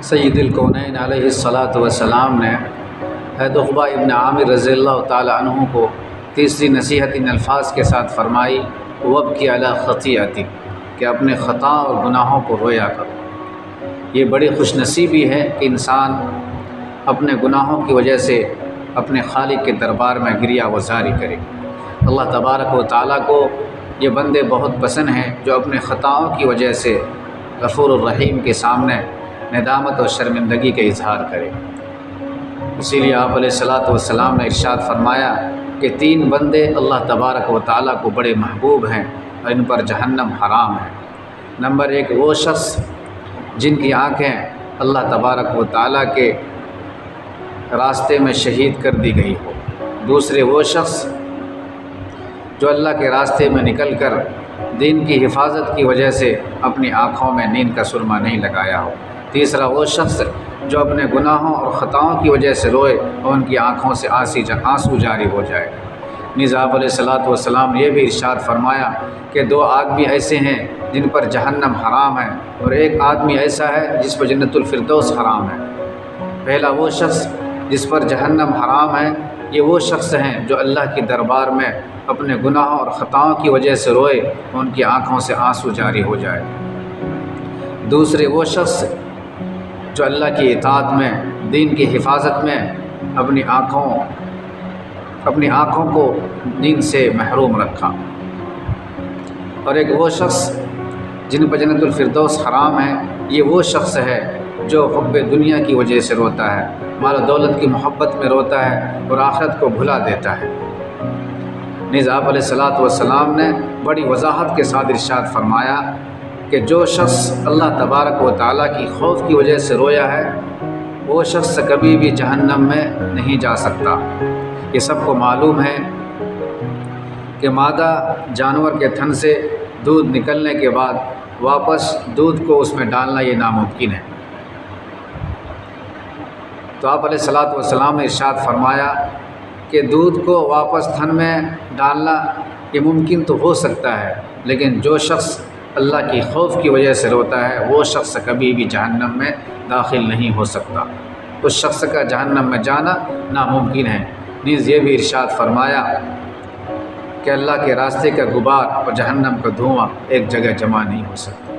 سید الکونین علیہ الصلاۃ والسلام نے حضرت عقبہ ابن عامر رضی اللہ تعالیٰ عنہ کو تیسری نصیحت ان الفاظ کے ساتھ فرمائی، وابکی علی خطیئتک، کہ اپنے خطا اور گناہوں کو رویا کرو۔ یہ بڑی خوش نصیبی ہے کہ انسان اپنے گناہوں کی وجہ سے اپنے خالق کے دربار میں گریہ وزاری کرے۔ اللہ تبارک و تعالیٰ کو یہ بندے بہت پسند ہیں جو اپنے خطاؤں کی وجہ سے غفور الرحیم کے سامنے ندامت اور شرمندگی کا اظہار کرے۔ اسی لیے آپ علیہ الصلاۃ والسلام نے ارشاد فرمایا کہ 3 بندے اللہ تبارک و تعالیٰ کو بڑے محبوب ہیں اور ان پر جہنم حرام ہے۔ نمبر 1 وہ شخص جن کی آنکھیں اللہ تبارک و تعالیٰ کے راستے میں شہید کر دی گئی ہو۔ دوسرے وہ شخص جو اللہ کے راستے میں نکل کر دین کی حفاظت کی وجہ سے اپنی آنکھوں میں نیند کا سرما نہیں لگایا ہو۔ تیسرا وہ شخص جو اپنے گناہوں اور خطاؤں کی وجہ سے روئے اور ان کی آنکھوں سے آنسو جاری ہو جائے۔ نیز آپ علیہ الصلاۃ والسلام نے یہ بھی ارشاد فرمایا کہ 2 آدمی ایسے ہیں جن پر جہنم حرام ہے اور ایک آدمی ایسا ہے جس پر جنت الفردوس حرام ہے۔ پہلا وہ شخص جس پر جہنم حرام ہے، یہ وہ شخص ہیں جو اللہ کے دربار میں اپنے گناہوں اور خطاؤں کی وجہ سے روئے اور ان کی آنکھوں سے آنسو جاری ہو جائے۔ دوسرے وہ شخص جو اللہ کی اطاعت میں، دین کی حفاظت میں اپنی آنکھوں کو دین سے محروم رکھا۔ اور ایک وہ شخص جن پر جنت الفردوس حرام ہے، یہ وہ شخص ہے جو حب دنیا کی وجہ سے روتا ہے، مال و دولت کی محبت میں روتا ہے اور آخرت کو بھلا دیتا ہے۔ نیز آپ علیہ الصلاۃ والسلام نے بڑی وضاحت کے ساتھ ارشاد فرمایا کہ جو شخص اللہ تبارک و تعالیٰ کی خوف کی وجہ سے رویا ہے، وہ شخص کبھی بھی جہنم میں نہیں جا سکتا۔ یہ سب کو معلوم ہے کہ مادہ جانور کے تھن سے دودھ نکلنے کے بعد واپس دودھ کو اس میں ڈالنا یہ ناممکن ہے۔ تو آپ علیہ الصلاۃ والسلام نے ارشاد فرمایا کہ دودھ کو واپس تھن میں ڈالنا یہ ممکن تو ہو سکتا ہے، لیکن جو شخص اللہ کی خوف کی وجہ سے روتا ہے وہ شخص کبھی بھی جہنم میں داخل نہیں ہو سکتا۔ اس شخص کا جہنم میں جانا ناممکن ہے۔ نیز یہ بھی ارشاد فرمایا کہ اللہ کے راستے کا غبار اور جہنم کا دھواں ایک جگہ جمع نہیں ہو سکتا۔